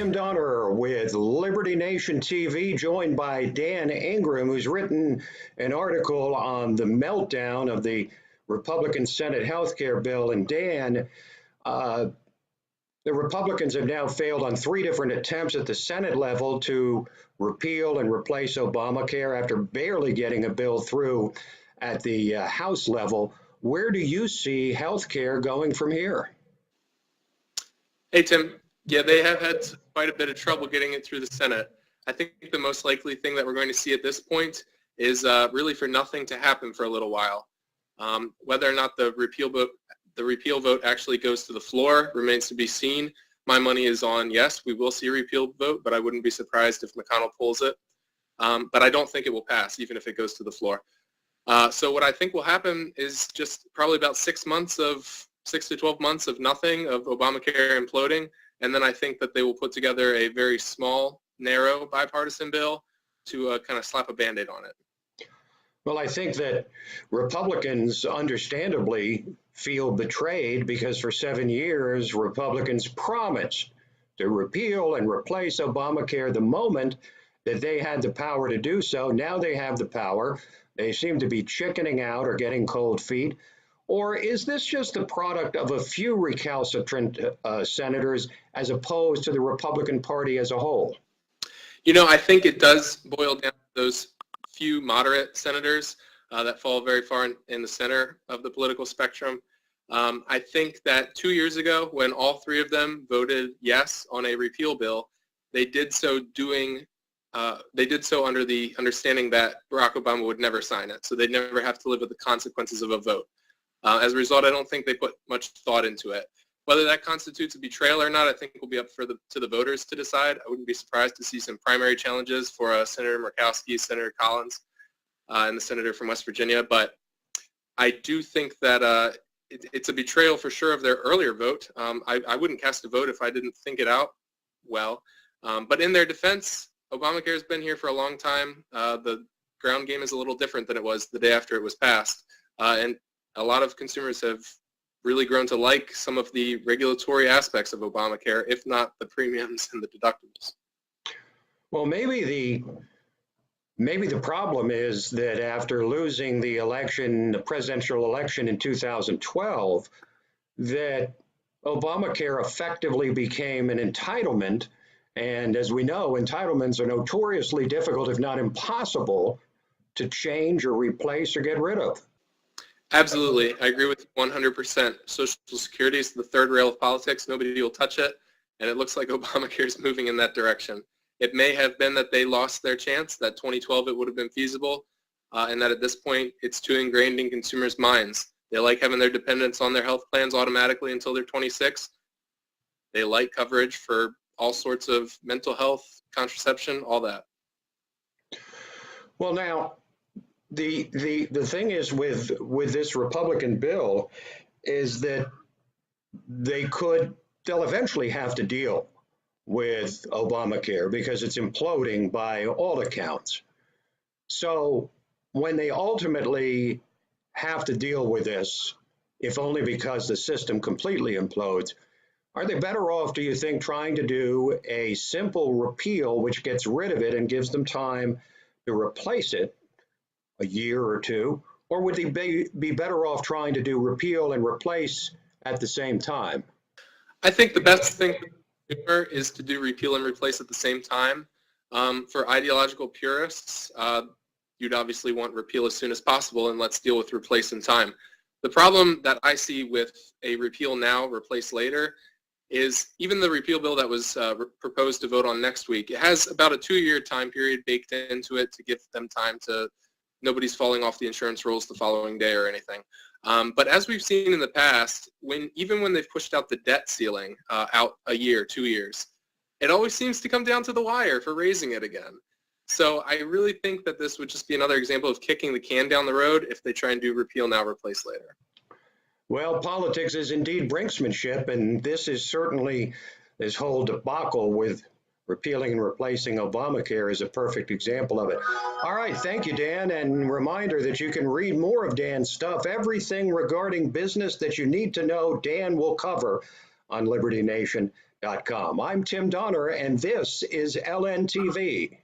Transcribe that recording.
Tim Donner with Liberty Nation TV, joined by Dan Ingram, who's written an article on the meltdown of the Republican Senate health care bill. And Dan, uh, the Republicans have now failed on three different attempts at the Senate level to repeal and replace Obamacare after barely getting a bill through at the House level. Where do you see health care going from here? Hey, Tim. Yeah, they have had quite a bit of trouble getting it through the Senate. I think the most likely thing that we're going to see at this point is really for nothing to happen for a little while. Whether or not the repeal vote actually goes to the floor remains to be seen. My money is on yes, we will see a repeal vote, but I wouldn't be surprised if McConnell pulls it. But I don't think it will pass, even if it goes to the floor. So what I think will happen is just probably about 6 to 12 months of nothing, of Obamacare imploding. And then I think that they will put together a very small, narrow bipartisan bill to kind of slap a Band-Aid on it. Well, I think that Republicans understandably feel betrayed because for 7 years, Republicans promised to repeal and replace Obamacare the moment that they had the power to do so. Now they have the power. They seem to be chickening out or getting cold feet. Or is this just the product of a few recalcitrant senators as opposed to the Republican Party as a whole? You know, I think it does boil down to those few moderate senators that fall very far in the center of the political spectrum. I think that 2 years ago, when all three of them voted yes on a repeal bill, they did so under the understanding that Barack Obama would never sign it, so they'd never have to live with the consequences of a vote. As a result, I don't think they put much thought into it. Whether that constitutes a betrayal or not, I think will be up to the voters to decide. I wouldn't be surprised to see some primary challenges for Senator Murkowski, Senator Collins, and the senator from West Virginia. But I do think that it's a betrayal for sure of their earlier vote. I wouldn't cast a vote if I didn't think it out well. But in their defense, Obamacare has been here for a long time. The ground game is a little different than it was the day after it was passed. And a lot of consumers have really grown to like some of the regulatory aspects of Obamacare, if not the premiums and the deductibles. Well, maybe the problem is that after losing the presidential election in 2012, that Obamacare effectively became an entitlement. And as we know, entitlements are notoriously difficult, if not impossible, to change or replace or get rid of. Absolutely. I agree with you 100%. Social Security is the third rail of politics. Nobody will touch it. And it looks like Obamacare is moving in that direction. It may have been that they lost their chance, that 2012 it would have been feasible, and that at this point it's too ingrained in consumers' minds. They like having their dependents on their health plans automatically until they're 26. They like coverage for all sorts of mental health, contraception, all that. Well, now, the thing is with this Republican bill is that they'll eventually have to deal with Obamacare because it's imploding by all accounts. So when they ultimately have to deal with this, if only because the system completely implodes, are they better off, do you think, trying to do a simple repeal which gets rid of it and gives them time to replace it, a year or two, or would they be better off trying to do repeal and replace at the same time? I think the best thing is to do repeal and replace at the same time. For ideological purists, you'd obviously want repeal as soon as possible, and let's deal with replace in time. The problem that I see with a repeal now, replace later, is even the repeal bill that was proposed to vote on next week, it has about a 2-year time period baked into it to give them time to, nobody's falling off the insurance rolls the following day or anything. But as we've seen in the past, even when they've pushed out the debt ceiling out a year, 2 years, it always seems to come down to the wire for raising it again. So I really think that this would just be another example of kicking the can down the road if they try and do repeal now, replace later. Well, politics is indeed brinksmanship, and this is certainly, this whole debacle with repealing and replacing Obamacare is a perfect example of it. All right, thank you, Dan, and reminder that you can read more of Dan's stuff. Everything regarding business that you need to know, Dan will cover on Liberty Nation. I'm Tim Donner, and this is LNTV.